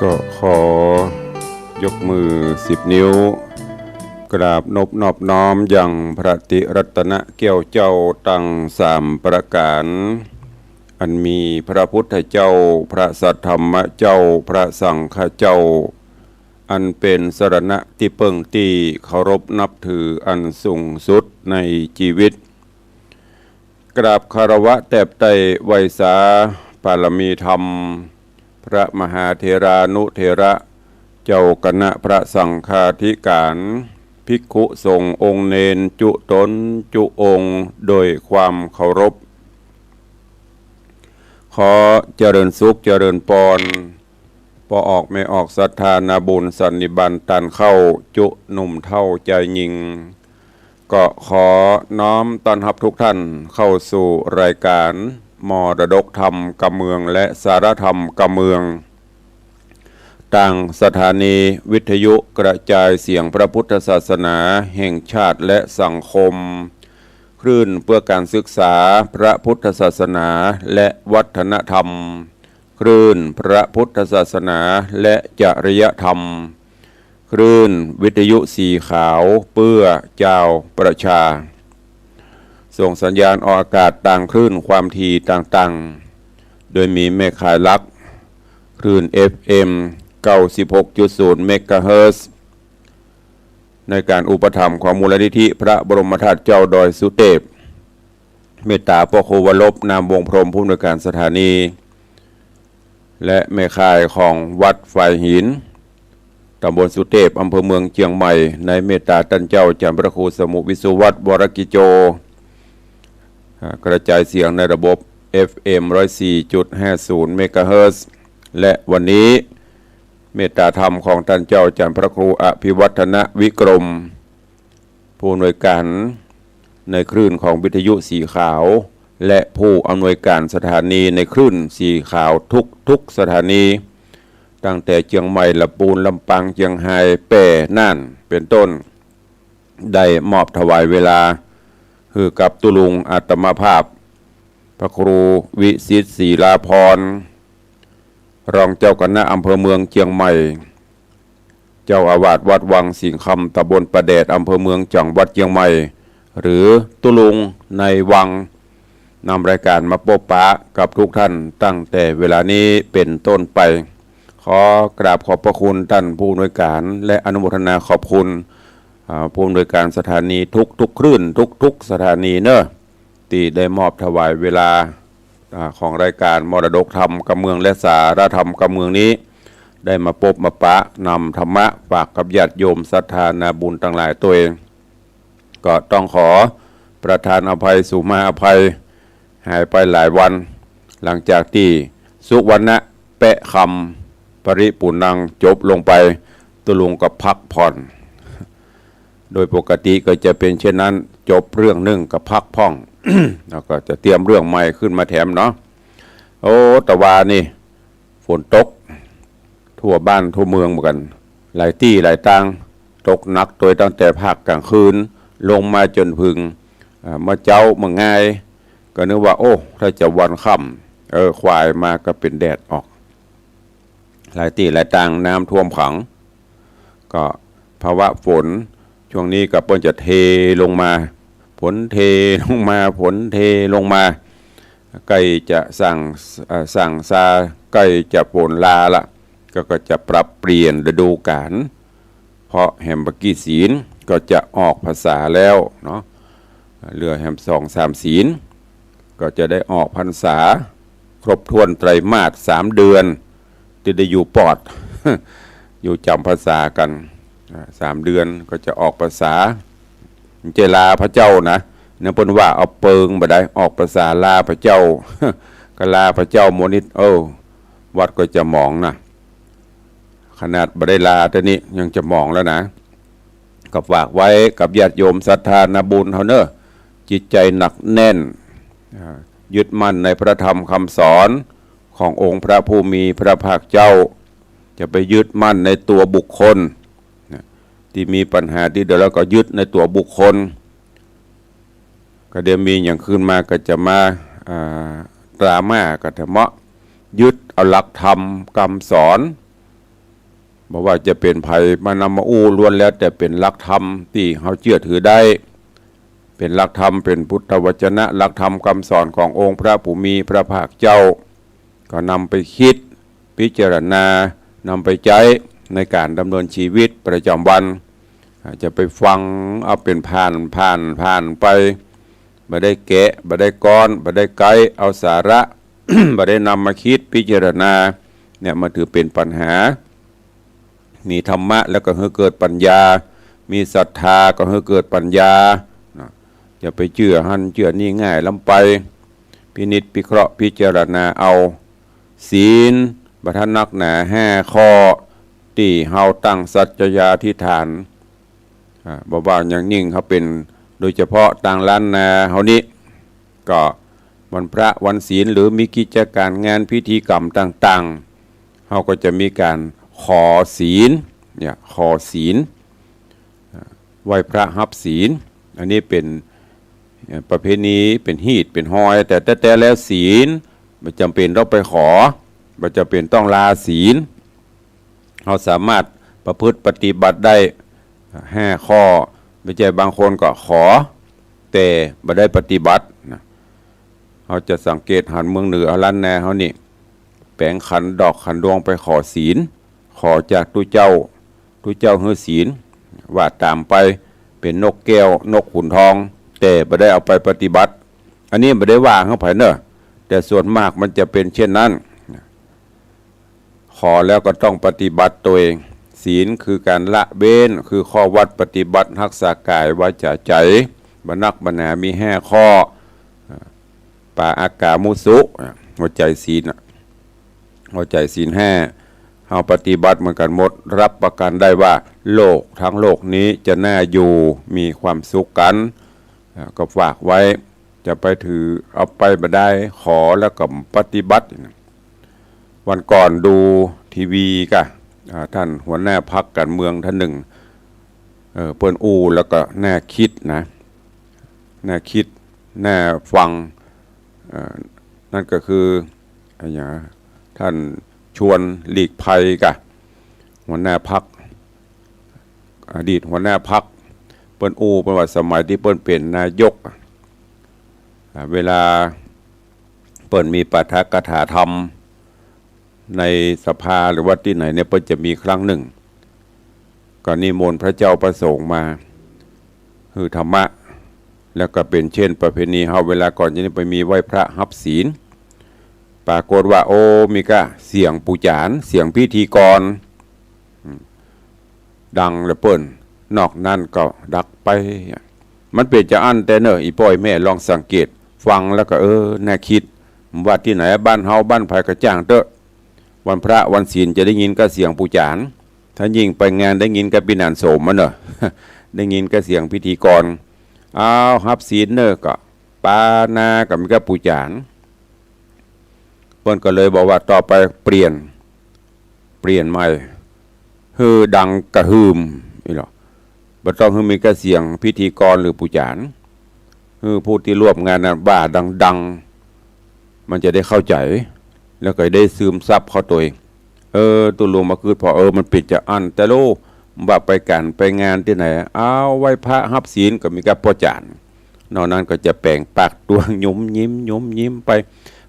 ก็ขอยกมือ10 นิ้วกราบนอบน้อมอย่างพระติรัตนเกี่ยวเจ้าตั้ง3 ประการอันมีพระพุทธเจ้าพระสัทธรรมเจ้าพระสังฆเจ้าอันเป็นสรณะที่เพิ่งที่เคารพนับถืออันสูงสุดในชีวิตกราบคารวะแทบไตรไวยสาปารมีธรรมพระมหาเถรานุเถระเจ้าคณะพระสังฆาธิการภิกขุสงฆ์องค์เนนจุตนจุองค์โดยความเคารพขอเจริญสุขเจริญปรพอออกไม่ออกศรัทธานาบุญสันนิบันตันเข้าจุหนุ่มเท่าใจยิงก็ขอน้อมต้อนรับทุกท่านเข้าสู่รายการมรดกธรรมกำเมืองและสารธรรมกำเมืองต่างสถานีวิทยุกระจายเสียงพระพุทธศาสนาแห่งชาติและสังคมคลื่นเพื่อการศึกษาพระพุทธศาสนาและวัฒนธรรมคลื่นพระพุทธศาสนาและจริยธรรมคลื่นวิทยุสีขาวเพื่อเจ้าประชาส่งสัญญาณออกอากาศต่างคลื่นความถี่ต่างๆโดยมีแม่ข่ายลักคลื่น FM 96.0 เมกะเฮิรตซ์ในการอุปถัมภ์ของมูลนิธิพระบรมธาตุเจ้าดอยสุเทพเมตตาพ่อครูวรบนามวงพรหมผู้อำนวยการสถานีและแม่ข่ายของวัดฝ่ายหินตำบลสุเทพอำเภอเมืองเชียงใหม่ในเมตตาท่านเจ้าจำพระครูสมุวิสุวัตรวรกิโจกระจายเสียงในระบบ FM 104.50 เมกะเฮิรตซ์และวันนี้เมตตาธรรมของท่านเจ้าจำพระครูอภิวัฒนวิกรมผู้อำนวยการในคลื่นของวิทยุสีขาวและผู้อำนวยการสถานีในคลื่นสีขาวทุกสถานีตั้งแต่เชียงใหม่ลำพูนลำปางเชียงไฮ้แป่น่านเป็นต้นได้มอบถวายเวลาคือกับตุลุงอาตมาภาพพระครูวิสิตศรีลาภรณ์รองเจ้าคณะอำเภอเมืองเชียงใหม่เจ้าอาวาสวัดวังสิงห์คำตำบลประแดดอำเภอเมืองจังหวัดเชียงใหม่หรือตุลุงในวังนำรายการมาพบปะกับทุกท่านตั้งแต่เวลานี้เป็นต้นไปขอกราบขอบพระคุณท่านผู้อำนวยการและอนุโมทนาขอบคุณผู้อำนวยการสถานีทุกคลื่นทุกสถานีเนอะที่ได้มอบถวายเวลาของรายการมรดกธรรมกำเมืองและสารธรรมกำเมืองนี้ได้มาพบมาปะนำธรรมะฝากกับญาติโยมศรัทธานาบุญทั้งหลายตัวเองก็ต้องขอประทานอภัยสู่มาอภัยหายไปหลายวันหลังจากที่สุวรรณะแปะคำปริปุนังจบลงไปตุลุงกับพักผ่อนโดยปกติก็จะเป็นเช่นนั้นจบเรื่องหนึ่งกับพักพ่อง แล้วก็จะเตรียมเรื่องใหม่ขึ้นมาแถมเนาะโอ้ตะวานี่ฝนตกทั่วบ้านทั่วเมืองเหมือนกันหลายที่หลายตังตกหนักโดยตั้งแต่ภาคกลางคืนลงมาจนพึงมาเจ้ามาง่ายก็นึกว่าโอ้ถ้าจะวันค่ำควายมาก็เป็นแดดออกหลายที่หลายตังน้ำท่วมขังก็ภาวะฝนช่วงนี้ก็เพิ่งจะเทลงมาฝนเทลงมาฝนเทลงมาใกล้จะสั่งซาใกล้จะฝนลาละก็จะปรับเปลี่ยนฤดูกาลเพราะแหมบกี้ศีลก็จะออกภาษาแล้วเนาะเรือแหม2-3 ศีลก็จะได้ออกพรรษาครบถ้วนไตรมาส3 เดือนที่ได้อยู่ปอด อยู่จำภาษากัน3 เดือนก็จะออกภาษาเจลาพระเจ้านะเนี่ยเพิ่นว่าเอาเปิงบ่ได้ออกภาษาลาพระเจ้า ก็ลาพระเจ้าโมนิตวัดก็จะมองนะขนาดบ่ได้ลาแต่นี้ยังจะมองแล้วนะก็ฝากไว้กับญาติโยมศรัทธานาบุญเฮาเนอะจิตใจหนักแน่นยึดมั่นในพระธรรมคำสอนขององค์พระผู้มีพระภาคเจ้าจะไปยึดมั่นในตัวบุคคลที่มีปัญหาที่เดี๋ยวเราก็ยึดในตัวบุคคลก็เดี๋ยวมีอย่างขึ้นมาก็จะมาดราม่าก็จะเหมาะยึดเอาหลักธรรมคำสอน บอกว่าจะเป็นภัยมานำมาอู้ล้วนแล้วแต่เป็นหลักธรรมที่เขาเชื่อถือได้เป็นหลักธรรมเป็นพุทธวจนะหลักธรรมคำสอนขององค์พระผู้มีพระภาคเจ้าก็นำไปคิดพิจารณานำไปใช้ในการดำเนินชีวิตประจำวันจะไปฟังเอาเป็นผ่านไปบ่ได้แกะบ่ได้ก้อนบ่ได้ไกด์เอาสาระ บ่ได้นำมาคิดพิจารณาเนี่ยมันถือเป็นปัญหามีธรรมะแล้วก็ให้เกิดปัญญามีศรัทธาก็ให้เกิดปัญญาอย่าไปเชื่อหันเชื่อนี่ง่ายลำไปพินิจพิเคราะห์พิจารณาเอาศีลบัทนักหนา5 ข้อที่เฮาตั้งสัจจญาธิฐานบ่ว่าอย่างยิ่งเขาเป็นโดยเฉพาะต่างล้านนาเฮานี้ก็วันพระวันศีลหรือมีกิจการงานพิธีกรรมต่างๆเฮาก็จะมีการขอศีลเนี่ยขอศีลไหว้พระรับศีลอันนี้เป็นประเพณีเป็นฮีตเป็นหอยแต่แล้วศีลไม่จำเป็นต้องไปขอไม่จำเป็นต้องลาศีลเราสามารถประพฤติปฏิบัติได้5 ข้อไม่ใช่บางคนก็ขอแต่ไม่ได้ปฏิบัติเราจะสังเกตหันเมืองเหนือล้านนาเขานี่แปลงขันดอกขันดวงไปขอศีลขอจากตุเจ้าให้ศีลว่าตามไปเป็นนกแก้วนกขุนทองแต่ไม่ได้เอาไปปฏิบัติอันนี้ไม่ได้ว่าเข้าไปเนอะแต่ส่วนมากมันจะเป็นเช่นนั้นขอแล้วก็ต้องปฏิบัติตัวเองศีลคือการละเว้นคือข้อวัดปฏิบัติรักษากายวาจาใจบรรณามี5 ข้อปาอากามุสุหัวใจศีลหัวใจศีล5เฮาปฏิบัติเหมือนกันหมดรับประกันได้ว่าโลกทั้งโลกนี้จะน่าอยู่มีความสุขกันก็ฝากไว้จะไปถือเอาไปบ่ได้ขอแล้วก็ปฏิบัติวันก่อนดูทีวีกะท่านหัวหน้าพรรคการเมืองท่านหนึ่งเปิ้นอู้แล้วก็น่าคิดนะน่าคิดน่าฟังนั่นก็คืออย่างท่านชวนหลีกภัยกะหัวหน้าพรรคอดีตหัวหน้าพรรคเปิ้นอู้เป็นว่าสมัยที่เปิ้นเป็นนายกเวลาเปิ้นมีปาฐกถาธรรมในสภาหรือว่าที่ไหนเนี่ยเปิ้นจะมีครั้งหนึ่งก็นิมนต์พระเจ้าประสงค์มาคือธรรมะแล้วก็เป็นเช่นประเพณีเฮาเวลาก่อนจะไปมีไหว้พระรับศีลปรากฏว่าโอ้มีก็เสียงปูจานเสียงพิธีกรดังแล้วเปิ้นนอกนั้นก็ดักไปมันเป็นจะอั้นแต่เนอะอีป้อยแม่ลองสังเกตฟังแล้วก็น่าคิดว่าที่ไหนบ้านเฮาบ้านไผกระจ้างเตอะวันพระวันศีลจะได้ยินก็เสียงปูจานถ้ายิ่งไปงานได้ยินก็ปีนันโสมมันเนอะได้ยินก็เสียงพิธีกรเอารับศีลเนอะก็ปานากับมีก็ปูจานเพิ่นก็เลยบอกว่าต่อไปเปลี่ยนใหม่ฮือดังกระหึ่มนี่หรอบ่ต้องฮือมีก็เสียงพิธีกรหรือปูจานฮือผู้ที่ร่วมงานนั้นบ้าดังมันจะได้เข้าใจแล้วก็ได้ซึมซับเข้าตัวเองตัวลงมาคือพอมันเป็นจะอันแต่โลว่าไปกันไปงานที่ไหนเอาไหว้พระรับศีลก็มีกับพ่อจานนอกนั้นก็จะแปลงปากตัวยิ้มไป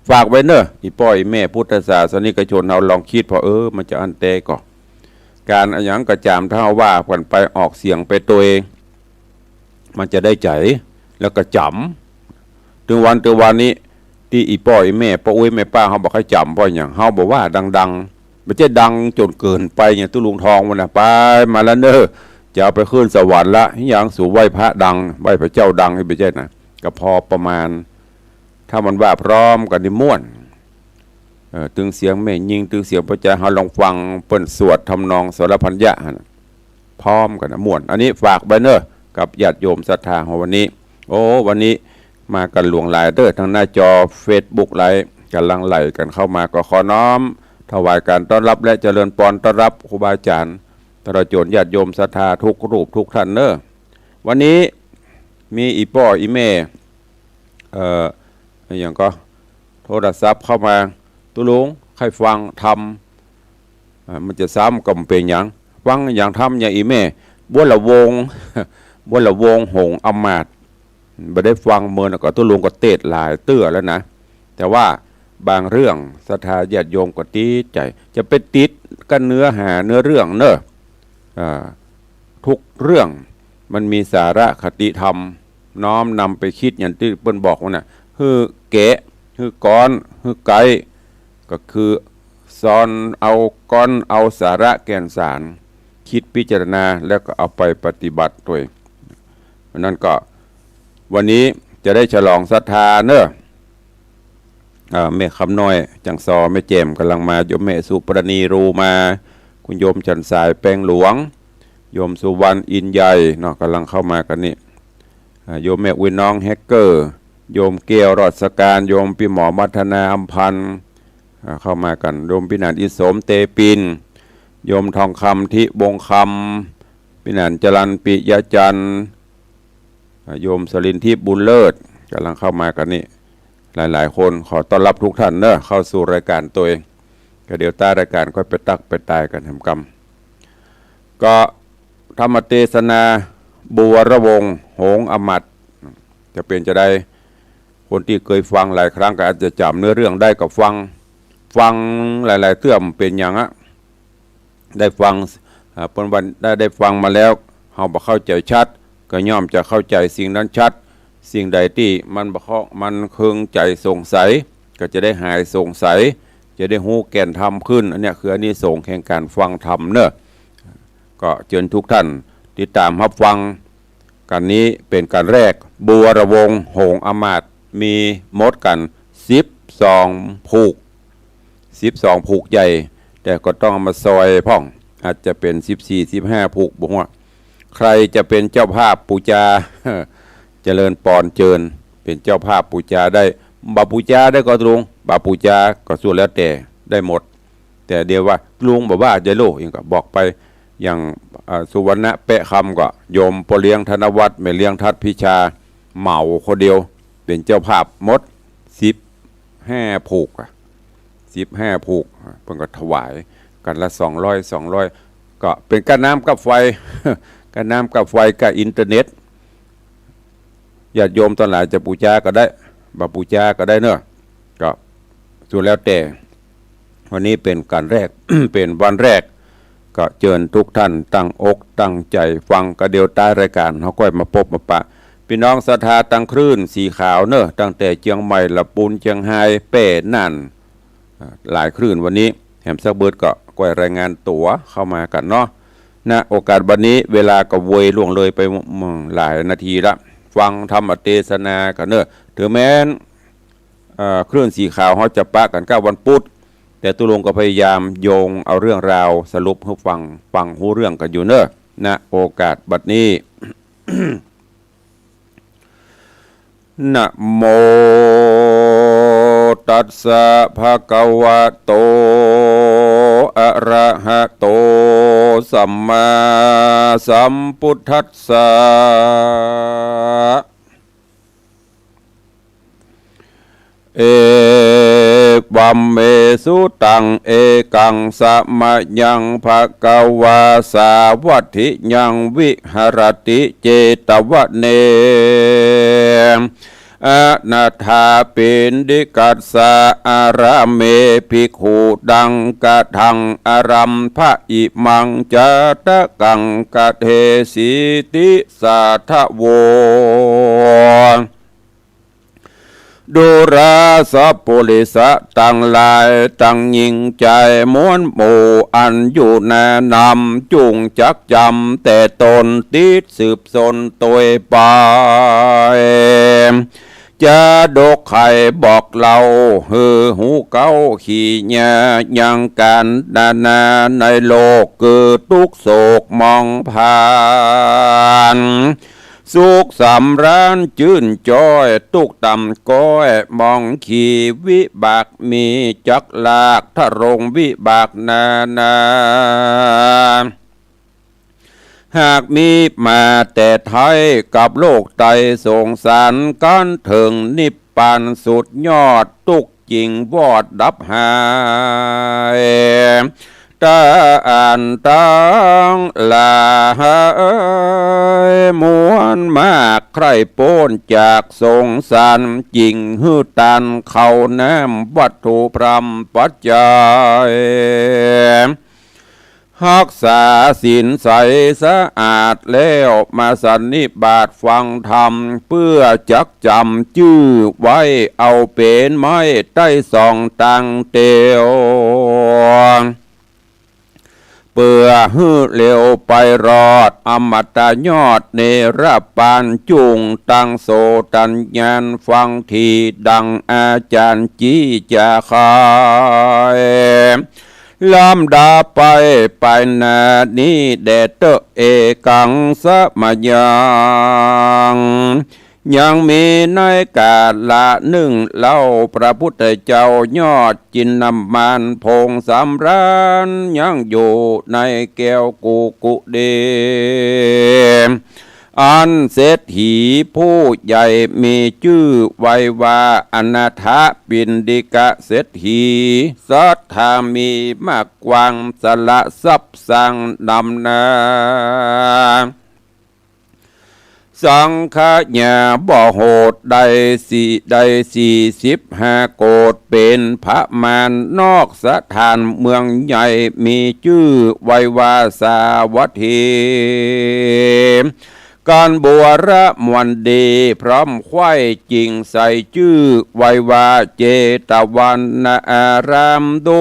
ฝากไว้เนอะอีป้อยแม่พุทธศาสนิกชนเราลองคิดพอมันจะอันเตะก่อการอันยังกระจามเท่าว่าผ่านไปออกเสียงไปตัวเองมันจะได้ใจแล้วก็จำถึงวันนี้ที่อีป้อยแม่ป้าอุ้ยแม่ป้าเขาบอกให้จำเพราะอย่างเขาบอกว่าดังไม่ใช่ดังจนเกินไปอย่างตุลุงทองมันนะไปมาแล้วเนอะจะเอาไปขึ้นสวรรค์ละอย่างสู่ไหว้พระดังไหว้พระเจ้าดังให้ไปใช่นะก็พอประมาณถ้ามันว่าพร้อมกันนี่ม่วนตึงเสียงแม่ยิงตึงเสียงพระเจ้าเขาลองฟังเปิ้นสวดทำนองสรพัญญะพร้อมกันนะม่วนอันนี้ฝากไปเนอะกับญาติโยมศรัทธาของวันนี้วันนี้มากันหลวงหลายเด้อทางหน้าจอ Facebook ไลฟ์กำลังไหลกันเข้ามาก็ขอน้อมถวายการต้อนรับและเจริญพรต้อนรับครูบาอาจารย์ตลอดจนญาติโยมศรัทธาทุกรูปทุกท่านเนอะวันนี้มีอีป้ออีแม่อย่างก็โทรศัพท์เข้ามาตุลุงใครฟังท มันจะซ้ำก็เป็นอย่างฟังอย่างทำอย่างอีแม่บัวละวง บัวละวงหงอำมาตย์บ่ได้ฟังเมื่อก็ตัวลุงก็เตดหลายเตื้อแล้วนะแต่ว่าบางเรื่องศรัทธาญาติโยมก็ติดใจจะไปติดกันเนื้อหาเนื้อเรื่องเนอะทุกเรื่องมันมีสาระคติธรรมน้อมนำไปคิดอย่างที่เปิ้นบอกว่าน่ะฮือเกะฮือก้อนฮือไกก็คือสอนเอาก้อนเอาสาระแก่นสารคิดพิจารณาแล้วก็เอาไปปฏิบัติตัวนั้นก็วันนี้จะได้ฉลองศรัทธาเนอะแม่คำน้อยจังซอแม่เจมกำลังมาโยมแม่สุปรณีรูมาคุณโยมจันสายแปลงหลวงโยมสุวรรณอินใหญ่เนาะกำลังเข้ามากันนี่โยมแม่วินน้องแฮกเกอร์โยมเกลียวรอดสการโยมพี่หมอมัทนาอัมพันธ์เข้ามากันโยมพี่นันอิสมเตปินโยมทองคำทิบงคำพี่นันจรันปิยจันทร์โยมสลินทิพย์บุญเลิศกำลังเข้ามากันนี่หลายๆคนขอต้อนรับทุกท่านเนอะเข้าสู่รายการตัวเองก็เดี๋ยวใต้รายการก็ไปตักไปตายกันทำกรรมก็ธรรมเทศนาบัวระวงหงอมัตจะเป็นจะได้คนที่เคยฟังหลายครั้งก็อาจจะจำเนื้อเรื่องได้กับฟังหลายๆเทื่อมเป็นอย่างอะได้ฟังปนวันได้ฟังมาแล้วเราบ่เข้าใจชัดก็ย่อมจะเข้าใจสิ่งนั้นชัดสิ่งใดที่มันเคืองใจสงสัยก็จะได้หายสงสัยจะได้หูแก่นธรรมขึ้นอันนี้คืออานิสงส์แห่งการฟังธรรมเนอะก็เชิญทุกท่านติดตามรับฟังกันนี้เป็นการแรกบัวระวงหงอมาตย์มีมดกัน12ผูกใหญ่แต่ก็ต้องมาซอยพ่องอาจจะเป็น14-15ผูกบอกว่าใครจะเป็นเจ้าภาพปูจาเจริญปอนเจิญเป็นเจ้าภาพปูจาได้บาปูจาได้ก็ตรงบาปูจาก็ส่วนแล้วแต่ได้หมดแต่เดียวว่าลุงบอกว่าจะโลยังก็บอกไปอย่างสุวรรณะเปะคำก็โยมปเลี้ยงธนวัฒน์แม่เลี้ยงทัดพิชาเหมาคนเดียวเป็นเจ้าภาพมด15ผูก15ผูกเพิ่นก็ถวายกันละ200ก็เป็นการน้ำกับไฟ การน้ำกับไฟกับอินเทอร์เน็ตญาติโยมตอนหลายจะปูจาก็ได้บาปูจาก็ได้เนอะก็ส่วนแล้วแต่วันนี้เป็นการแรก เป็นวันแรกก็เชิญทุกท่านตั้งอกตั้งใจฟังกระเดียวใต้รายการเขาก็มาพบมาปะพี่น้องศรัทธาตั้งคลื่นสีขาวเนอะตั้งแต่เชียงใหม่ละปูนเชียงไฮ้เป้นั่นหลายคลื่นวันนี้แหมซักเบิดก็ก้อยรายงานตั๋วเข้ามากันเนาะณโอกาสวันนี้เวลาก็เวยล่วงเลยไปหลายนาทีละฟังธรรมเทศนากันเนอะถือแม้นคลื่นสีขาวเขาจะปะกัน9วันพุธแต่ตุลงก็พยายามโยงเอาเรื่องราวสรุปให้ฟังหูเรื่องกันอยู่เนอะณโอกาสบัดนี้ นะโมตัสสะภะคะวะโตอะระหะโตสัมมาสัมพุทธัสสะเอวัมเมสุตังเอกังสะมะยังภะคะวาสาวัตถิยังวิหรติเจตวะเนอนาถาปินดิกัสสะอาราเมภิกขุดังกะทังอารัมภะอิมังจัตกังกะเทสิติสัทธโวดูราสัพปุริสะตั้งหลายตั้งยิ่งใจม้วนหมู่อันอยู่แนะนำจุงจักจำแต่ตนติดสืบสนตัวไปจะดกไข่บอกเราฮือหูเก้าขี่ยายังการนาในโลกเกิดทุกโศกมองผ่านสุขสำราญจื่นจ้อยตุกต่ำก้อยมองขี่วิบากมีจักลากทะรงวิบากนาหากมีมาแต่ไทยกับโลกไตสงสารกันถึงนิพพานสุดยอดตุกจริงวอดดับหาย ตาอันตังลาหมวนมากใครโป้นจากสงสารจริงหื้อตันเขาแนมวัตถุพรำปัจจัยรักษาศีลใสสะอาดแล้วมาสันนิบาตฟังธรรมเพื่อจักจำชื่อไว้เอาเป็นไม้ใต้สองตังเตียวเปื่อฮื้อเร็วไปรอดอมตะยอดเนรปานจุงตังโสตัญญาณฟังทีดังอาจารย์จีจาคายลำดาไปนานี้แดดเตเอกังสะมยังยังมีในกาลละหนึ่งเล่าพระพุทธเจ้ายอดจินนำมานพงสำราญยังอยู่ในแก้วกุเดอันเศรษฐีผู้ใหญ่มีชื่อไว้ว่าอนาถปิณฑิกะเศรษฐีสัทธามีมากกวางสละทรัพย์สังดำนาสังฆญาบ่โหดใด45 โกฏเป็นพระมารนอกสถานเมืองใหญ่มีชื่อไว้ว่าสาวัตถีการบัวระมวลดีพร้อมควายจริงใส่ชื่อไว้ว่าเจตวันนาอารามดู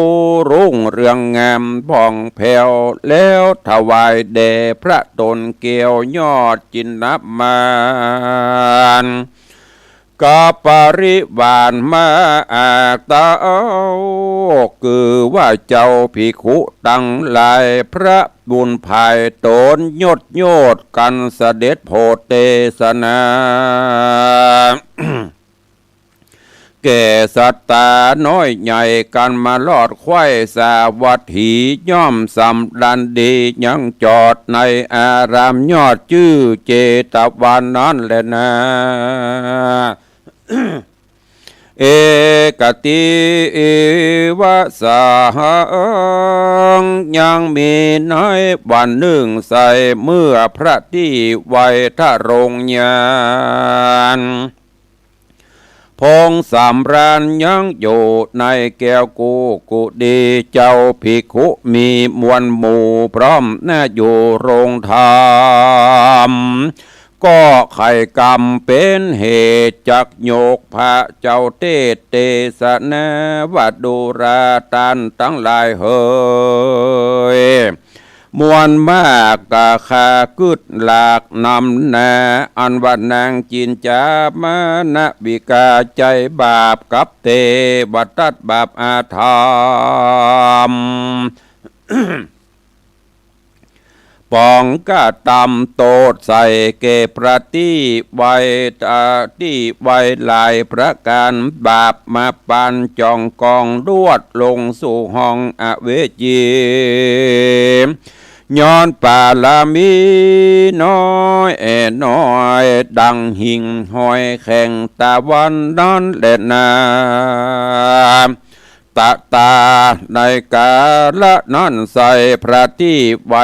รุ่งเรืองงามผ่องแผ้วแล้วถวายแด่พระตนเกี่ยวยอดจินนับมานกาปริวานมาอาตาคือว่าเจ้าภิกขุตั้งหลายพระบุญภายตนยดกันเสด็จโพธิเทศนา แก่สัตตาน้อยใหญ่กันมาลอดควายสาวัตถีย่อมสำดันดียังจอดในอารามยอดชื่อเจตวันนั้นแหละนะ เอกติวะสาหังยังมีน้อยวันหนึ่งใส่เมื่อพระที่ไวยทะรงญาณพงสำราญยังอยู่ในแก้วกุดีเจ้าภิกขุมีมวลหมู่พร้อมน่าอยู่โรงธรรมก็ไข่กรรมเป็นเหตุจักโยกพระเจ้าเทศนาวดูราตันทั้งหลายเฮยมวลมากกะคากึดหลากนำนาอันว่านางจินจามานบิกาใจบาปกับเทวตัดบาปอาธรรม ปองก็ตำโตดใส่เกประที่ไว้ที่ไว้ลายประการบาปมาปันจองกองรวดลงสู่ห้องอเวจีย้อนป่าลามีน้อยน้อยดังหิ่งหอยแข่งตะวันนั้นแหละนาตาในกาละนั้นใส่พระที่ไว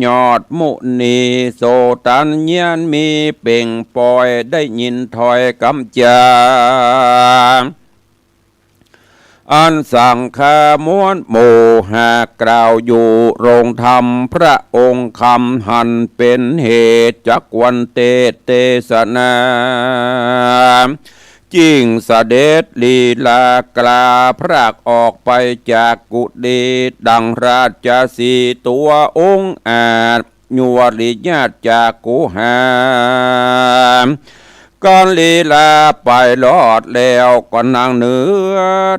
ยอดมุนีโสตัญญาณมีเป่งปอยได้ยินถอยกำจาอันสังฆามวลโมหากล่าวอยู่โรงธรรมพระองค์คำหันเป็นเหตุจักวันเทศนาจิงเสด็จลีลากลาพรากออกไปจากกุฏิดังราชสีตัวองค์อาจยัวลิญาติจากกุหาก่อนลีลาไปลอดแล้วก็นางเหนือ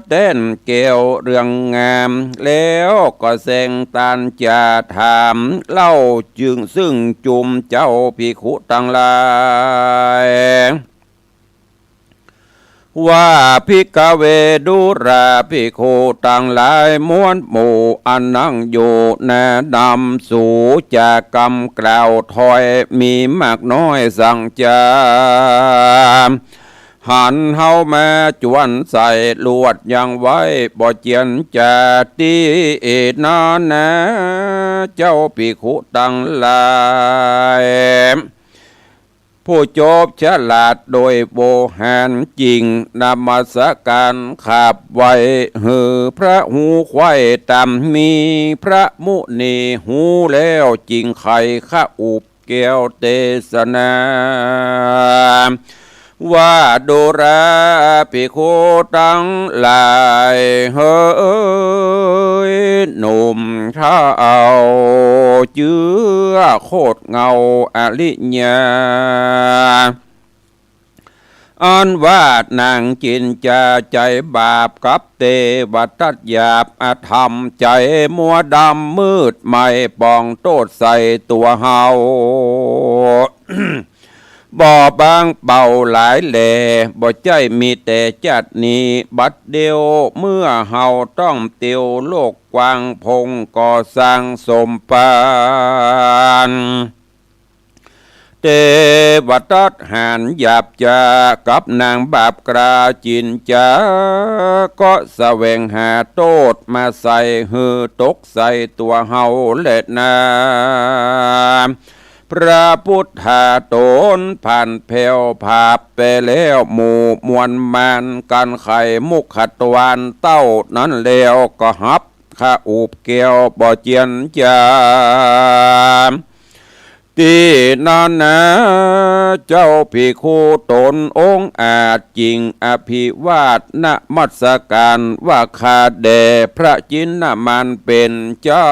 เต้นเกี่ยวเรื่องงามแล้วก็แสงตันจะถามเล่าจึงซึ่งจุมเจ้าภิกขุทั้งหลายว่าภิกขเวดุราภิกขุทั้งหลายมวลหมู่อันนั่งอยู่แนะนำสู่จากกรรมกล่าวถอยมีมากน้อยสั่งจาม หันเฮาแม่จวนใส่ลวดยังไว้บ่เจียนจะตีนานนะเจ้าภิกขุตั้งหลายผู้จบฉลาดโดยโบหารจริงนมัสการขับไว้หือพระหูควายตามมีพระมุนีหูแล้วจริงไข่ข้าอุบแก้วเทศนาว่าดูราภิกขุตั้งหลายเฮ้ยหนุ่มข้าเอาเจือโคตรเงาอริญาอันว่านางจินจะใจบาปกับเทวทัตหยาบอธรรมใจมัวดำมืดไม่ปองโทษใส่ตัวเฮา บ่บางเบาหลายแหล่บ่ใจมีแต่จัดนี้บัดเดียวเมื่อเฮาต้องเตียวโลกกว้างพงก่อสร้างสมปานเทวทัตหานหยาบจากับนางบาปกราจินจาก็แสวงหาโทษมาใส่หือตกใส่ตัวเฮาเล็ดนาพระพุทธาตนผ่านเพวภาพไปแล้วหมู่มวลมานกันไข่มุขตวันเต้านั้นแล้วก็หับข้าอุบเกี่ยวบ่เจียนจามที่นั่นนะเจ้าภิกขุตนองค์อาจจริงอภิวาทนมัสการว่าข้าแด่พระจินนามันเป็นเจ้า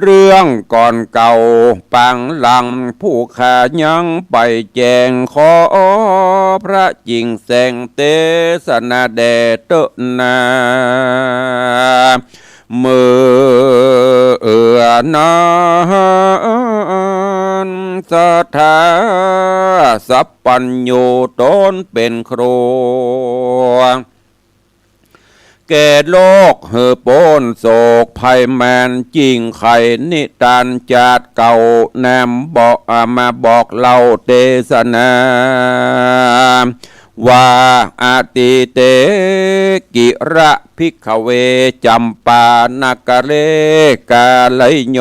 เรื่องก่อนเก่าปังหลังผู้ขายังไปแจงขอพระจริงแสงเตสนาแดเตนาเมื่อนั้นสถาสัพปัญโยตนเป็นครูแก่โลกเหือโปนโศกภัยแมนจริงไข่นิทานจาดเก่าแนมบอกมาบอกเล่าเทศนาว่าอาติเตกิระภิกขเวจำปานกะเลกาไลโย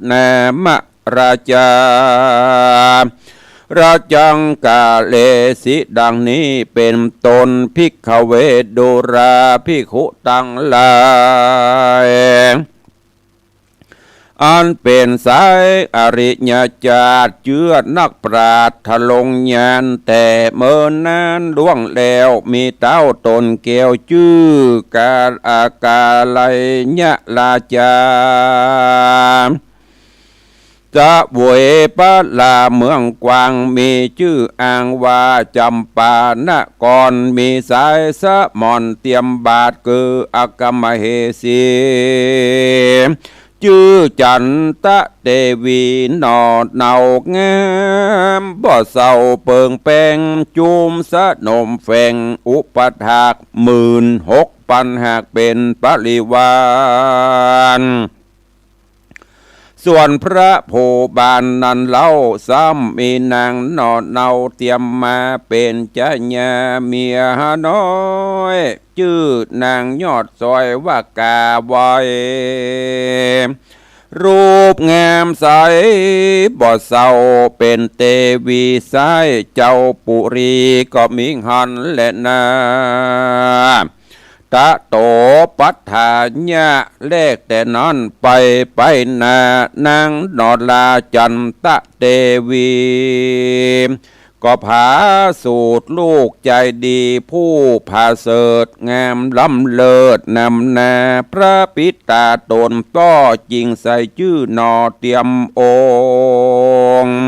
แนมราชาราจังกาเลสิดังนี้เป็นตนภิกขเวโดราภิกขุตั้งหลายอันเป็นสายอริยจาตเจือนักปราชญ์ทะลงญาณแต่เมื่อนานล่วงแล้วมีเต้าตนเกี่ยวชื่อกาอากาไลยะลาจาจะบวยปะลาเมืองกวางมีชื่ออ้างว่าจำปานกรมีสายสะมอนเตรียมบาทคืออากมเหสีชื่อจันตะเทวีนอดเนางามบ่เศร้าเปิงแปงจุมสะนมแฝงอุปถาก16,000หากเป็นปริวารส่วนพระโพบาลนั้นเล่าซ้ำมีนางนอดเนาเตรียมมาเป็นเจ้าญาเมียน้อยชื่อนางยอดซอยว่ากาบอยรูปงามใสบ่เศร้าเป็นเทวีสายเจ้าปุรีก็มิหันและนาตะโตปัฏฐาญะเลขแต่นั้นไปนานางนอลาจันตะเทวีก็พาสูตรลูกใจดีผู้พาเสดงามล้ำเลิศนำนาพระปิตาตนต้อจริงใส่ชื่อนอเตรียมองค์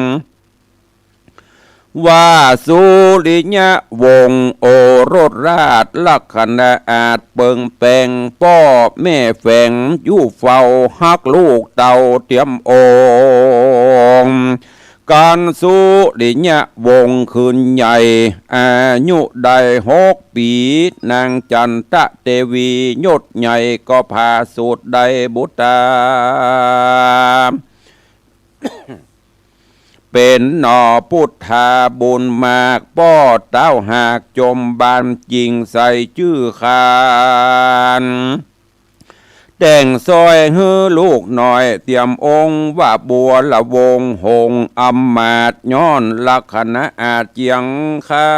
ว่าสุริยวงศ์โอรสราชลักษณะอาจเปิงแปงพ่อแม่แฝงอยู่เฝ้าฮักลูกเต่าเตรียมองค์การสุริยวงศ์คืนใหญ่อายุได้6 ปีนางจันตะเทวียศใหญ่ก็พาสูตรได้บุตรเ เป็นหนอพุทธาบุญมากป้อเต้าหากจมบานจริงใส่ชื่อคานแต่งซอยฮือลูกหน่อยเตรียมองค์ว่าบัวละวงหงอำมาตย์ย้อนลักษณะอาจเจียงคา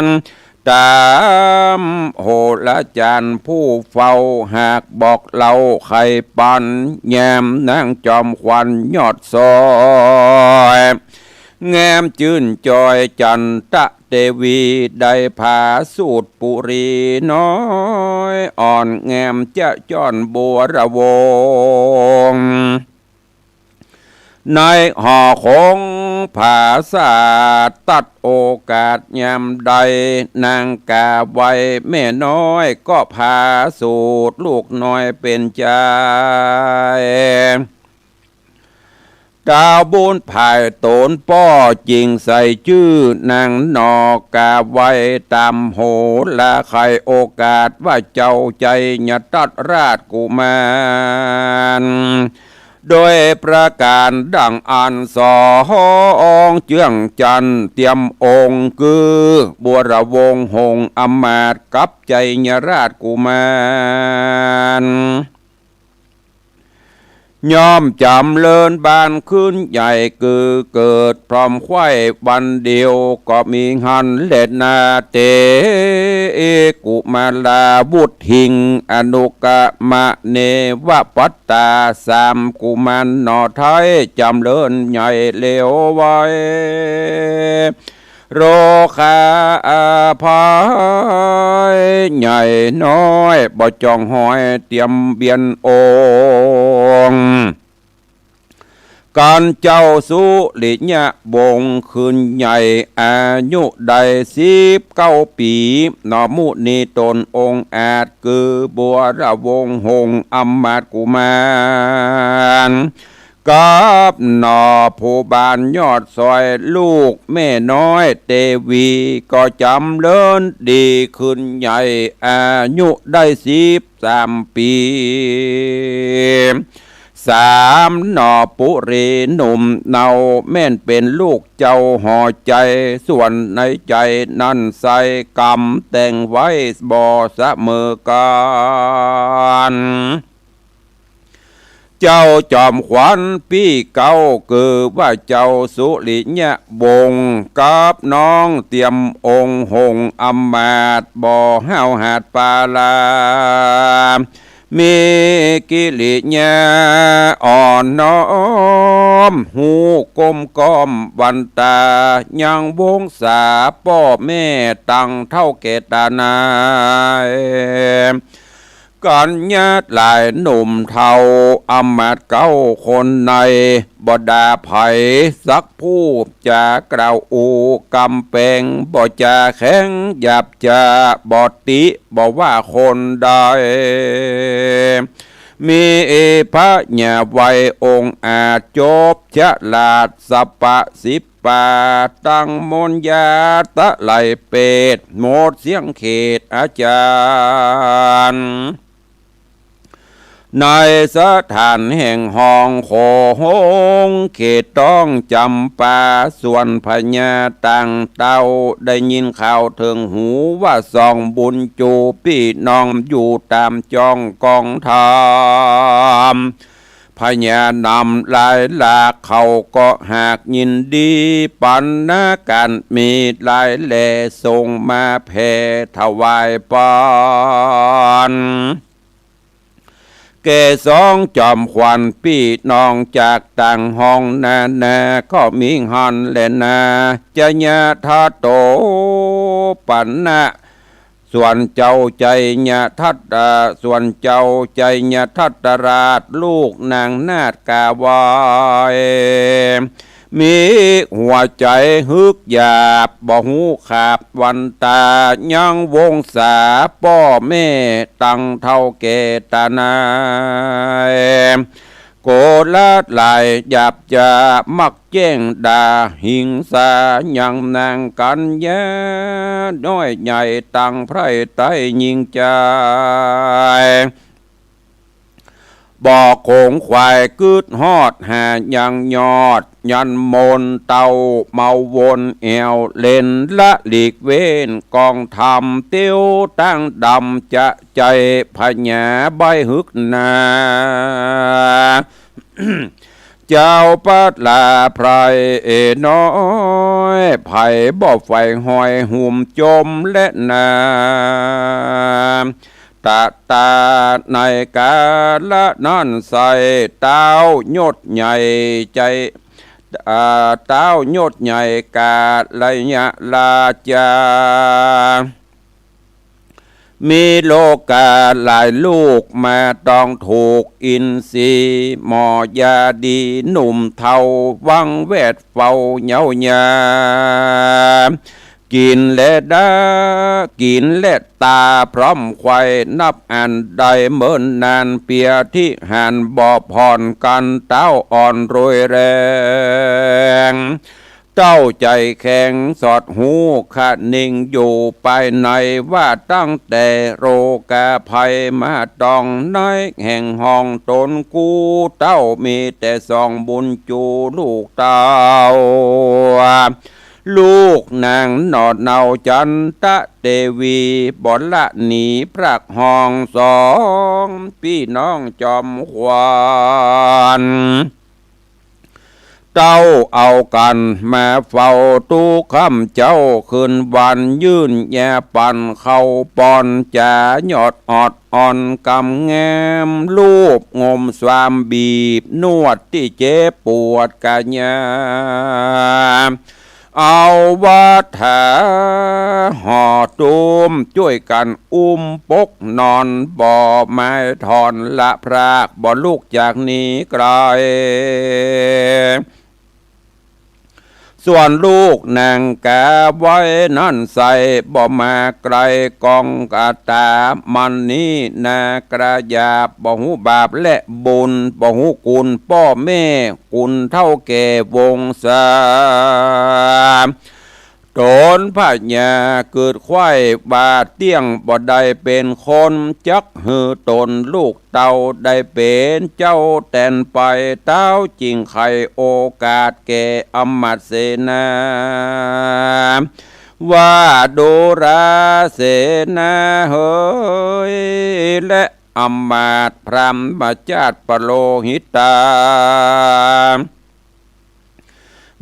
นตามโหราจารย์ผู้เฝ้าหากบอกเล่าไข่ปันแยมนางจอมควันยอดซอยแงมจื่นจอยจันตะเทวีได้ผาสูตรปุรีน้อยอ่อนแงมจะจ้อนบัวระวงในห่อของผาศาสตร์ตัดโอกาสยามใดนางกาไว้แม่น้อยก็ผาสูตรลูกน้อยเป็นใจดาวบุญภายโตนป้อจริงใส่ชื่อนางนอกาไว้ตามโหละใครโอกาสว่าเจ้าใจญาตัดราชกุมารโดยประการดังอันสองเจื้องจันเตรียมองค์คือบัวระวงหงอำมาตย์กับใจญราชกุมารย่อมจำเลินบานขึ้นใหญ่คือเกิดพร้อมไข่วันเดียวก็มีหันเล็ดนาเตกุมาลาบุตรหิงอนุกะมะเนวปัตตาสามกุมารนอไทยจำเลินใหญ่เลวไว้โรคาอาภายใหญ่น้อยบ่จองหอยเตรียมเบียนองการเจ้าสุริยะบงคืนใหญ่อายุได้19 ปีนอมุนีตนองค์อาจคือบัวระวงหงอำมาตย์กุมารกับหนอผู้บานยอดซอยลูกแม่น้อยเตวีก็จำเลินดีขึ้นใหญ่อายุได้13 ปี3หนอปุรีหนุ่มเนาแม่นเป็นลูกเจ้าห่อใจส่วนในใจนั้นใส่กรรมแต่งไว้บ่เสมอกันเจ้าจอมขวัญพี่เก่าคือว่าเจ้าสุริยะบงกับน้องเตรียมองค์หงอำมาตย์บ่อห้าวหาดปาลามีกิริยาอ่อนน้อมหูกลมก้อมวันตายังวงศาพ่อแม่ตั้งเท่าเกตานายกันญาติหลายหนุ่มเทาอำมาตย์เก้าคนในบดาไผ่สักผู้จะกล่าวอูกำแปงบ่จะแข็งหยาบจะบ่ติบ่ว่าคนใดมีพระญาไว้องค์อาจจบฉลาดสัปปะสิบปาตั้งมนยาตะไหลเป็ดหมดเสียงเขตอาจารย์ในสถานแห่งห้องโขงเขตต้องจำปาส่วนพญาต่างเต้าได้ยินข่าวถึงหูว่าส่องบุญจูพี่น้องอยู่ตามจองกองทามพญานำลายลากเขาก็หากยินดีปันนาการมีลายแหล่ส่งมาแผ่ถวายปานเกสองจอมขวัญพี่น้องจากต่างห้องนาก็มีหันและนาจะญาทาโตปันนะส่วนเจ้าใจญาทัตส่วนเจ้าใจญาทัตราชลูกนางนาฏกาวายมีหัวใจฮึกหยาบบ่หูขาบวันตายังวงศาพ่อแม่ตั้งเท่าเกตานายโกลาดลายหยาบจะมักแจ้งด่าหิงสายังนางกันยาน้อยใหญ่ตั้งไพร่ไตยิงใจ บอกโขงควายกึดฮอดหายังยอดยันมนเตาเมาวนแอวเล่นละหลีกเว้นกองทำเตี้ยวตั้งดำจะใจพญาใบฮึกนา เจ้าปัดลาไพรน้อยไผ่บ่ไฟหอยหุ่มจมและนาตาตาในกาละนั่นใส่เต้ายดใหญ่ใจเต้ายดใหญ่กาละยะลาจามีโลกาหลายลูกมาต้องถูกอินทรีย์หมอยาดีหนุ่มเทาวังเวทเฝ้าเหยาหยากินและกินและตาพร้อมควายนับอันใดเหมือนนานเปียที่หันบ่อผ่อนกันเต้าอ่อนรวยแรงเต้าใจแข็งสอดหูขะนิ่งอยู่ไปในว่าตั้งแต่โรกาภัยมาดองน้อยแห่งห้องตนกูเต้ามีแต่สองบุญจูลูกเต้าลูกนางนอดเนาจันตะเตวีบ่ละหนีพระห้องสองพี่น้องจอมขวานเต้าเอากันมาเฝ้าตู้คำเจ้าคืนวันยื่นแย่ปันเข้าปอนจ่าหยอดออดอ่อนกำแงมลูบงมสวามบีบนวดที่เจ็บปวดกะยาเอาวัฏฐาห่อตูมช่วยกันอุ้มปกนอนบ่อไม้ถอนละพรากบ่ลูกจากนี้ไกลส่วนลูกนางกาไว้นั่นใส่บ่มาไกลกองกาตามันนี้นากระยาบบ่หูบาปและบุญบ่หูกุลพ่อแม่กุลเท่าแก่วงศาตนพญาเกิดควายบาเตี้ยงบ่ได้เป็นคนจักหือตนลูกเต่าได้เป็นเจ้าแต่นไปเต้าจริงไข่โอกาสแก่อมมัตเสนาว่าดูราเสนาเฮยและอมมาตพรหมจาตปโลหิตา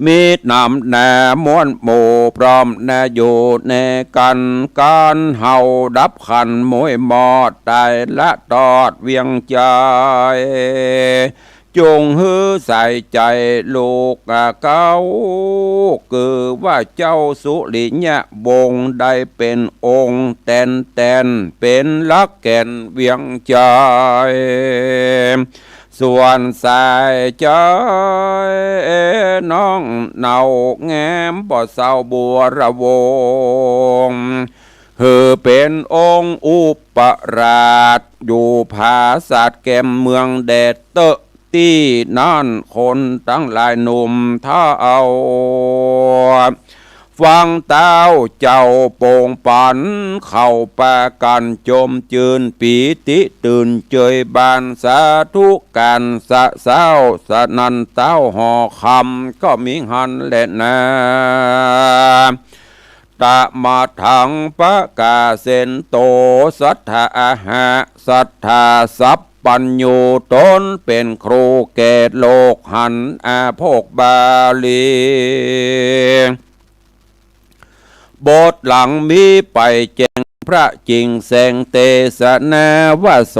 มีนำแนม้วนหมู่พร้อมแนอยู่ในกันการเฮาดับขันมวยหมอดตายละตอดเวียงใจจงฮือใส่ใจลูกเก้าคือว่าเจ้าสุริยะบงได้เป็นองค์แตนเป็นลักแก่นเวียงใจส่วนสายใจน้องเนาแง้มบ่เศร้าบัวระวงเป็นองค์อุปราชอยู่ภาษาแก้มเมืองแดดเตอะที่นั่นคนตั้งหลายหนุ่มท่าเอาฟังเต้าเจ้าโป่งปันเข้าปากันจมจืนปีติตื่นเจยบานสาธุการสะเศร้าสนันเต้าห่อคำก็มีหันแหละนะตะมาทังปะกาเซนโตสัทธาอาหะสัทธาสัพปัญญูตนเป็นครูเกตโลกหันอาโภคบาลีบทหลังมีไปแจ้งพระจริงแสงเตสนาวาโส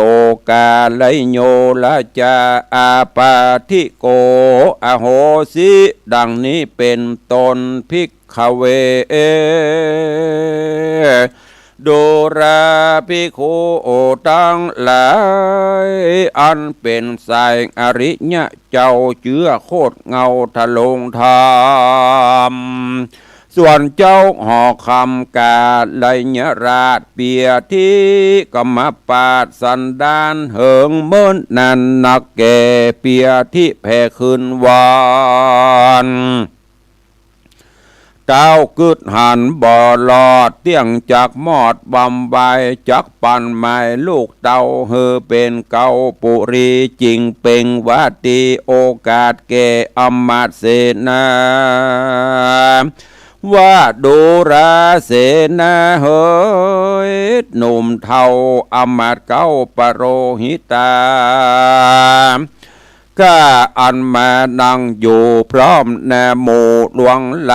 กาไลโยละจาอาปาทิโกอโหสิดังนี้เป็นตนภิกขเวดูราภิกขุตั้งหลายอันเป็นสายอริยะเจ้าเจือโคตรเงาทะลงธรรมส่วนเจ้าหอคำกาไลยราชเปียที่กรรมปาดสันดานเหิงเมินนันนักแก่เปียที่แผ่คืนวาน เต้ากึดหันบ่อหลอดเตี้ยงจากมอดบำใบจักปันไม้ลูกเต้าเฮอเป็นเกาปุรีจริงเป่งวัตีโอกาสแก่อำมาตย์เสนาว่าดูราเสนาเฮยหนุ่มเทาอำมาตย์เก้าปโรหิตาก็อันมานั่งอยู่พร้อมแน่หมู่หลวงไหล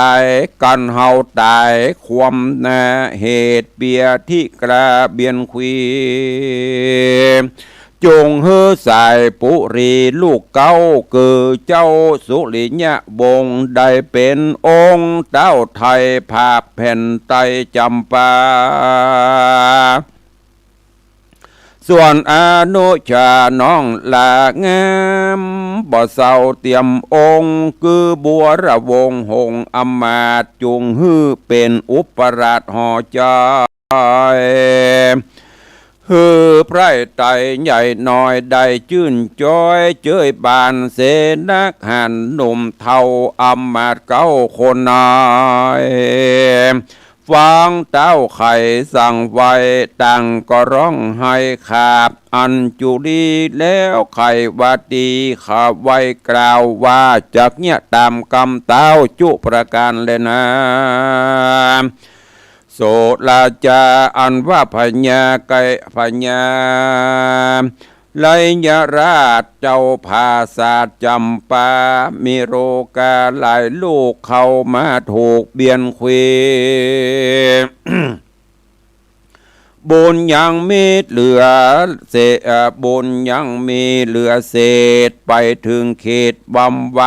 กันเฮาตายความแน่เหตุเบียที่กระเบียนควีจงเฮือสายปุรีลูกเก้าคือเจ้าสุริยะบงได้เป็นองค์เต้าไทยภาพแผ่นไตจำปาส่วนอนุชาน้องลางามบ่เศร้าเตรียมองค์คือบัวระวงหงอำมาตย์จุงฮือเป็นอุปราชห่อใจฮือไพร่ไตใหญ่น้อยได้ชื่นจ้อยเจ้ยบานเสนักหันหนุ่มเทาอำมาตย์เก้าคนนายฟังเต้าไข่สั่งไว้ตั้งก็ร้องให้ขาบอันจุดีแล้วไข่วัดดีขาบไว้กล่าวว่าจากเนี่ยตามกำเต้าจุประการเลยนะโสลาจาอันว่าพญาไก่พญาไลยราชเจ้าภาษาจำปามีโรกาหลายลูกเข้ามาถูกเบียนควีบุญยังมีเหลือเศษบุญยังมีเหลือเศษไปถึงเขตบำไว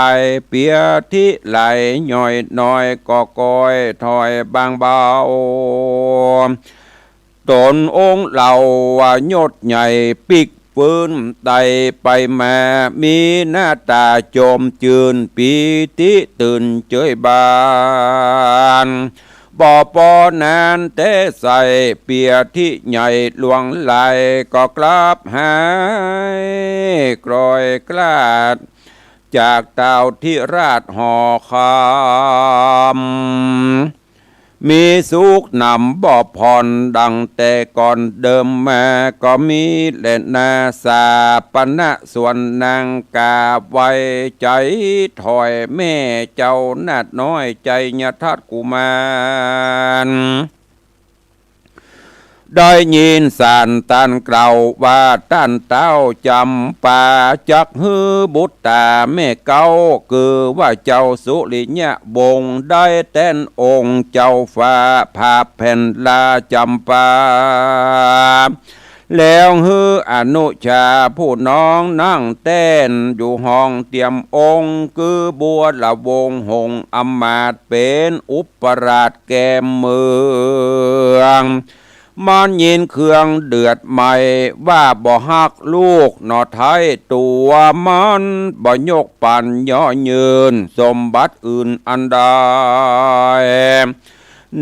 เปียที่ไหลย่อยน้อยก็ก้อยถอยบางเบาตนองค์เหล่ายศใหญ่ปิกฟื้นไตไปมามีหน้าตาโจมจืนปีติตื่นเจยบานบ่อปอนานเตใส่เปียที่ใหญ่หลวงไหลก็กลับหายกรอยกลาดจากเต่าที่ราชห่อคำมีสุขนำบ่อผ่อนดังแต่ก่อนเดิมมาก็มีเล่นนาสาปณะส่วนนางกาไว้ใจถอยแม่เจ้านาดน้อยใจญาทัดกุมารได้ยินสานตันกล่าวว่าต้านเต้าจำปาจักฮือบุตรตาแม่เก้าคือว่าเจ้าสุริยะบงได้แต้นองค์เจ้าฟ้าภาพแผ่นลาจำปาแล้วฮืออนุชาผู้น้องนั่งเต้นอยู่ห้องเตรียมองค์คือบัวละวงหงอำมาตย์เป็นอุปราชแก้มเมืองมันยินเครื่องเดือดใหม่ว่าบ่ฮักลูกนอไทยตัวมันบ่ยกปันย่อยืนสมบัติอื่นอันใด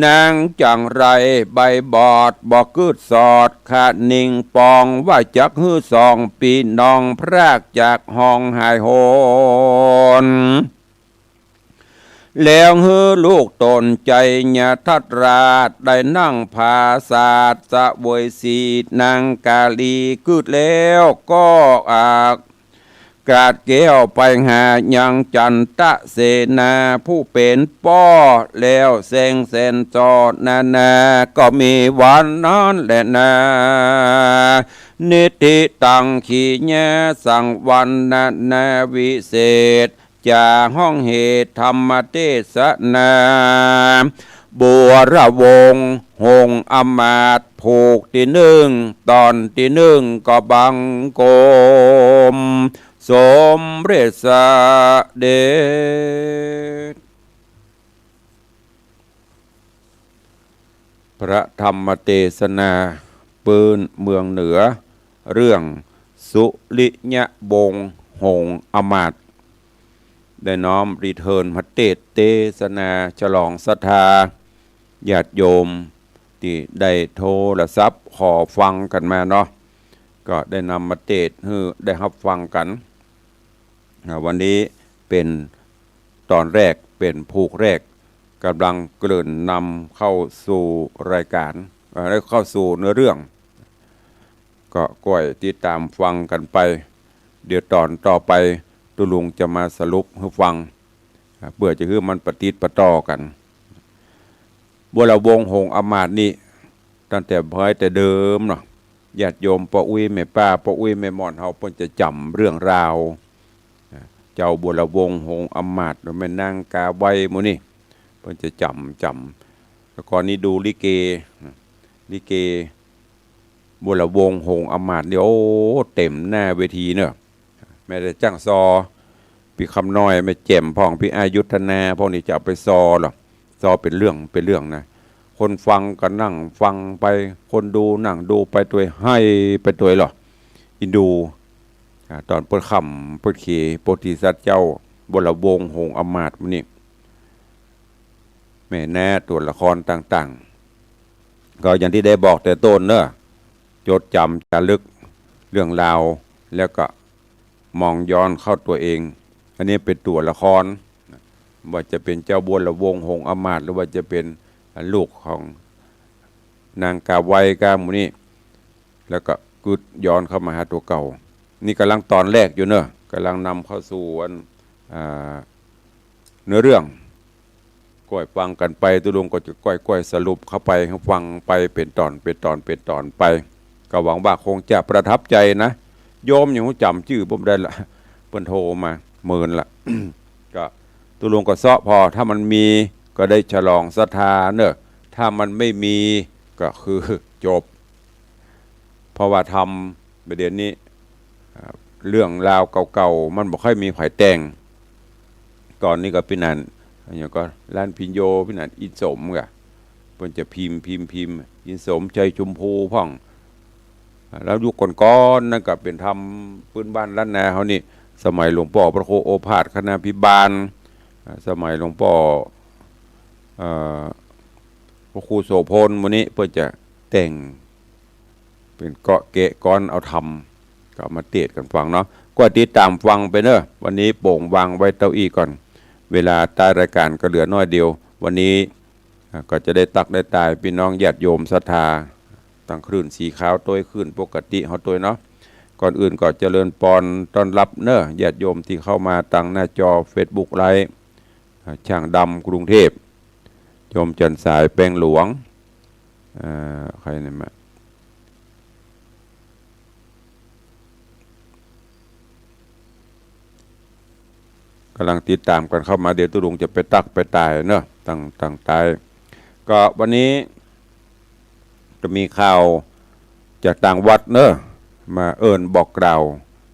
นางจังไรใบบอดบ่กึดสอดขาดนิ่งปองว่าจักฮื้อสองปีน้องพรากจากห้องหายโหนแล้วฮือลูกตนใจญาทัดราชได้นั่งภาษาสะบวยสีนางกาลีกึดแล้วก็กาดเกี้ยวไปหายังจันตะเสนาผู้เป็นป้อแล้วเซงเซนจอนาก็มีวันนั้นแหละนานิติตังขีญาสังวันนาวิเศษจากห้องเหตุธรรมเทศนาบัวระวงหงอมาตย์ผูกที่หนึ่งตอนที่หนึ่งก็บังโกมสมเด็จเดชพระธรรมเทศนาปืนเมืองเหนือเรื่องสุริยะบงหงอมาตย์ได้น้อมรีเทิร์นพระเทศนาฉลองศรัทธาญาติโยมที่ได้โทรศัพท์ขอฟังกันมาเนาะก็ได้นำมาเทศให้ได้รับฟังกันวันนี้เป็นตอนแรกเป็นผูกแรก กำลังเกริ่นนำเข้าสู่รายการและเข้าสู่เนื้อเรื่องก็ก้อยติดตามฟังกันไปเดี๋ยวตอนต่อไปตุลุงจะมาสรุปให้ฟังเพื่อจะคือมันปฏิติดประต่อกันบัวละวงหงอมาตย์นี่ตั้งแต่พอยแต่เดิมเนาะญาติโยมป้าอุ้ยแม่ป้าป้าอุ้ยแม่มอนเฮาเพิ่นจะจำเรื่องราวเจ้าบัวละวงหงอมาตย์แม่นางกาไว้หมู่นี่เพิ่นจะจำแล้วก่อนนี้ดูลิเกบัวละวงหงอมาตย์เดี๋ยวเต็มหน้าเวทีเนอะแม่ได้จ้างซอพี่คำน้อยแม่แจ่มพ่องพี่อายุธนาพวกนี้จะเอาไปซอหรอซอเป็นเรื่องนะคนฟังก็นั่งฟังไปคนดูนั่งดูไปตัวให้ไปตัวหรออินดูตอนเปิดคำเปิดขีโพธิสัตว์เจ้าบัวละวงหงอมาตย์มันนี่แม่แน่ตัวละครต่างๆก็อย่างที่ได้บอกแต่ต้นเนอะจดจำจารึกเรื่องราวแล้วก็มองย้อนเข้าตัวเองอันนี้เป็นตัวละครว่าจะเป็นเจ้าบัวละวงหงอมาตย์หรือว่าจะเป็นลูกของนางกาไวกาหมูนี่แล้วก็กึดย้อนเข้ามาหาตัวเก่านี่กำลังตอนแรกอยู่เนอะกำลังนำเข้าสู่เนื้อเรื่องก้อยฟังกันไปตุลุงก็จะก้อยสรุปเข้าไปฟังไปเป็นตอนไปก็หวังว่าคงจะประทับใจนะโยมอย่างจำชื่อผมได้ละเพิ่นโทรมาหมื่นละ ก็ตุลุงก็เซาะพอถ้ามันมีก็ได้ฉลองศรัทธาเนอะถ้ามันไม่มีก็คือจบเพราะว่าทำประเด็นนี้เรื่องราวเก่าๆมันบ่ค่อยมีไผแต่งก่อนนี้ก็พี่นันอย่างก็ร้านพิญโยพี่นันอินสมกะเพิ่นจะพิมพ์อินสมใจชมพูพ่องแล้วยุคก่อนๆนั่นก็เป็นทำพื้นบ้านล้านนาเขานี่สมัยหลวงพ่อพระโคโอภาสคณาภิบาลสมัยหลวงพ่อพระครูโสพลวันนี้เพื่อจะแต่งเป็นเกาะเกะก้อนเอาทำก็มาเทศกันฟังเนาะก็ติดตามฟังไปเนอะวันนี้โป่งวางไว้เต้าอี้ก่อนเวลาใต้รายการก็เหลือน้อยเดียววันนี้ก็จะได้ตักได้ตายพี่น้องญาติโยมศรัทธาตั้งคลื่นสีขาวตัวขึ้นปกติเขาตัวเนาะก่อนอื่นก็เจริญปอนต้อนรับเนอะญาติโยมที่เข้ามาตั้งหน้าจอ Facebook ไลฟ์ช่างดำกรุงเทพโยมจันสายแป้งหลวงใครเนี่ยมากำลังติดตามกันเข้ามาเดี๋ยวตุลุงจะไปตักไปตายเนอะตั้งตายก็วันนี้จะมีข่าวจากต่างวัดเนอะมาบอกกล่าว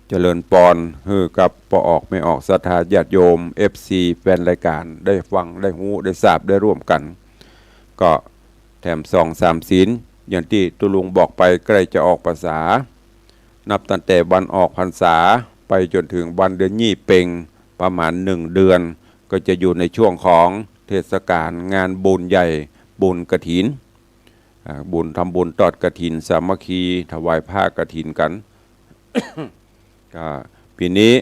เจริญปอนฮือกับปออกไม่ออกศรัทธาญาติโยม FC แฟนรายการได้ฟังได้หูได้ทราบได้ร่วมกันก็แถม2-3 ศีลอย่างที่ตุลุงบอกไปใกล้จะออกพรรษานับตั้งแต่วันออกพรรษาไปจนถึงวันเดือนยี่เพ็งประมาณ1 เดือนก็จะอยู่ในช่วงของเทศกาลงานบุญใหญ่บุญกฐินบุญทำบุญตอดกฐินสามัคคีถวายผ้ากฐินกัน ก็ปีนี้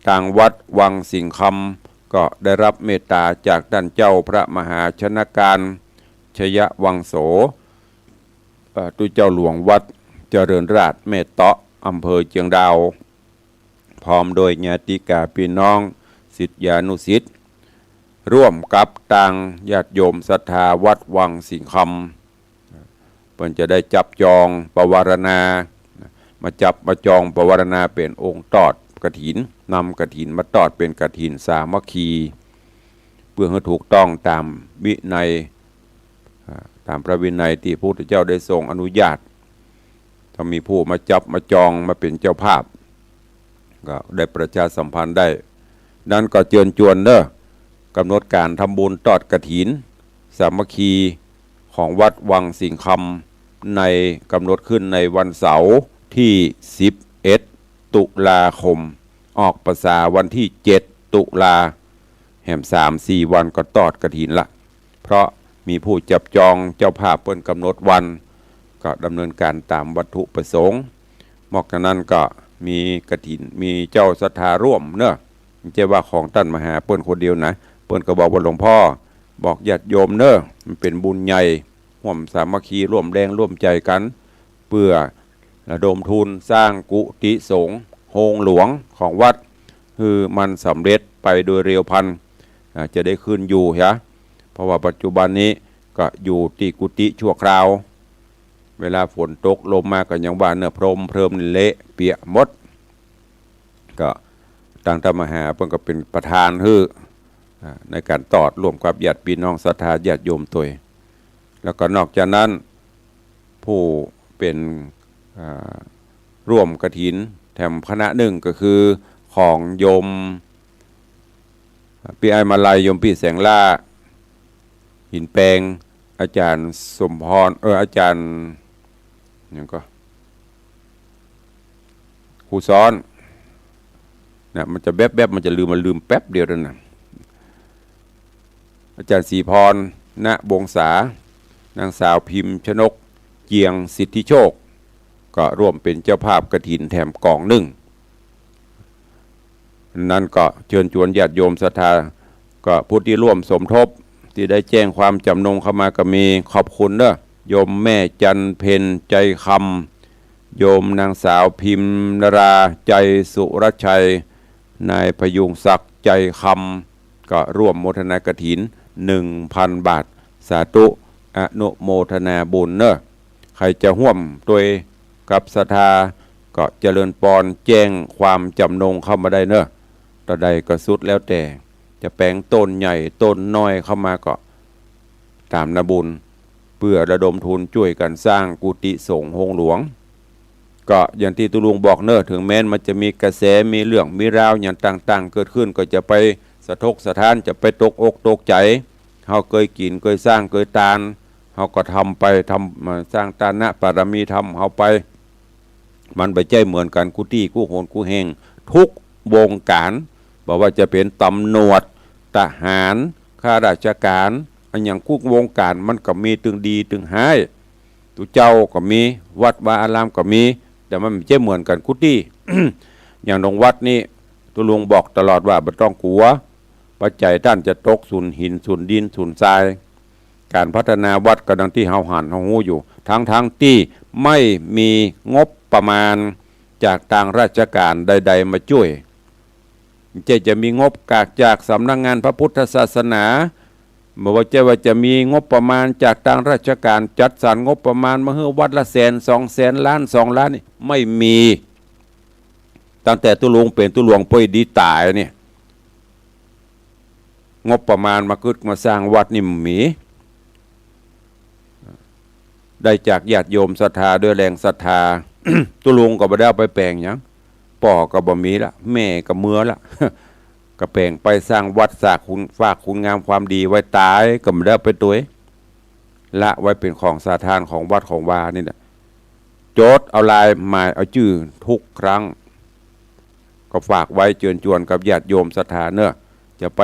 ทางวัดวังสิงคำก็ได้รับเมตตาจากท่านเจ้าพระมหาชนการชยวังโสตุเจ้าหลวงวัดเจริญราษฎร์เมตเตาะอำเภอเชียงดาวพร้อมโดยญาติกาพี่น้องศิษยานุศิษย์ร่วมกับต่างญาติโยมศรัทธาวัดวังสิงคำเพิ่นจะได้จับจองปวารณามาจองปวารณาเป็นองค์ตอดกฐินนำกฐินมาตอดเป็นกฐินสามัคคีเพื่อให้ถูกต้องตามวินัยตามพระวินัยที่พระพุทธเจ้าได้ทรงอนุญาตถ้ามีผู้มาจับมาจองมาเป็นเจ้าภาพก็ได้ประชาสัมพันธ์ได้นั้นก็เชิญชวนเนอะกำหนดการทำบุญตอดกฐินสามัคคีของวัดวังสิงคำในกำหนดขึ้นในวันเสาร์ที่11 ตุลาคมออกพรรษาวันที่7 ตุลาแห่ม3-4 วันก็ตอดกฐินละเพราะมีผู้จับจองเจ้าภาพเปิ้นกำหนดวันก็ดำเนินการตามวัตถุประสงค์นอกจากนั้นก็มีกฐินมีเจ้าศรัทธาร่วมเนอะไม่ใช่ว่าของท่านมหาเปิ้นคนเดียวนะเปิ้นก็บอกว่าหลวงพ่อ บอกญาติโยมเนอะมันเป็นบุญใหญ่ร่วมสามัคคีร่วมแรงร่วมใจกันเพื่อระดมทุนสร้างกุฏิสงฆ์โฮงหลวงของวัดคือมันสำเร็จไปโดยเร็วพลันจะได้ขึ้นอยู่ฮะเพราะว่าปัจจุบันนี้ก็อยู่ที่กุฏิชั่วคราวเวลาฝนตกลมมาก็ยังว่าเนื้อพรมเพลิมเละเปียกหมดก็ตั้งธรรมหาเพิ่งก็เป็นประธานคือในการตอดร่วมกับญาติพี่น้องศรัทธาญาติโยมตัวแล้วก็นอกจากนั้นผู้เป็นร่วมกฐินแถมคณะหนึ่งก็คือของโยมพี่ไอมาลัยโยมพี่แสงล่าหินแปลงอาจารย์สมพรอาจารย์ยังก็ครูซ้อนนะมันจะแบบมันจะลืมแป๊บเดียวนั่นนะอาจารย์ศรีพรณบงษานางสาวพิมพ์ชนกเจียงสิทธิโชคก็ร่วมเป็นเจ้าภาพกฐินแถมกองหนึ่งนั่นก็เชิญชวนญาติโยมศรัทธาก็ผู้ที่ร่วมสมทบที่ได้แจ้งความจำนงเข้ามาก็มีขอบคุณเด้อโยมแม่จันเพ็ญใจคำโยมนางสาวพิมพ์นราใจสุรชัยนายพยุงศักดิ์ใจคำก็ร่วมโมทนากฐิน 1,000 บาทสาธุอนุโมทนาบุญเนอะใครจะร่วมตัวกับศรัทธาก็เจริญปอนแจ้งความจำนงเข้ามาได้เนอะต่อใดก็สุดแล้วแต่จะแปลงต้นใหญ่ต้นน้อยเข้ามาก็ตามนาบุญเพื่อระดมทุนช่วยกันสร้างกุฏิสงฆ์โฮงหลวงก็อย่างที่ตุลุงบอกเนอะถึงแม้มันจะมีกระแสมีเรื่องมีราวอย่างต่างๆเกิดขึ้นก็จะไปสะทกสะท้านจะไปตกอกตกใจเขาเคยกินเคยสร้างเคยตานเขาก็ทำไปทำมาสร้างตานะปารมีทำเขาไปมันไปใจเหมือนกันกุฏิกู้โหนกู้เฮงทุกวงการบอกว่าจะเป็นตำรวจทหารข้าราชการอันอย่างกู้วงการมันก็มีตึงดีตึงหายตุเจ้าก็มีวัดวาอารามก็มีแต่มันไม่ใช่เหมือนกันกุฏิ อย่างตรงวัดนี่ตุลุงบอกตลอดว่าไม่ต้องกลัวปัจจัยท่านจะตกสุนหินสุนดินสุนทรายการพัฒนาวัดก็ดังที่เฮาหันเฮาหูอยู่ทั้งที่ไม่มีงบประมาณจากทางราชการใดๆมาช่วยจะมีงบจากสำนักงานพระพุทธศาสนาบอกว่าจะมีงบประมาณจากทางราชการจัดสรรงบประมาณมาให้วัดละ100,000-200,000 ล้าน2 ล้านนี่ไม่มีตั้งแต่ตุลุงเป็นตุลวงป่วยดีตายเนี่ยงบประมาณมาสร้างวัดนี่มีได้จากญาติโยมศรัทธาด้วยแรงศรัทธา ตุลุงก็บ่ได้เอาไปแปลงหยังป่อก็บ่มีละแม่ก็เมื่อละ ก็แปลงไปสร้างวัดฝากคุณงามความดีไว้ตายก็บ่ได้ไปตัวละไว้เป็นของสาธารของวัดของวานี่แหละโจทย์เอาลายหมายเอาชื่อทุกครั้งก็ฝากไว้เชิญชวนกับญาติโยมศรัทธาเนอะจะไป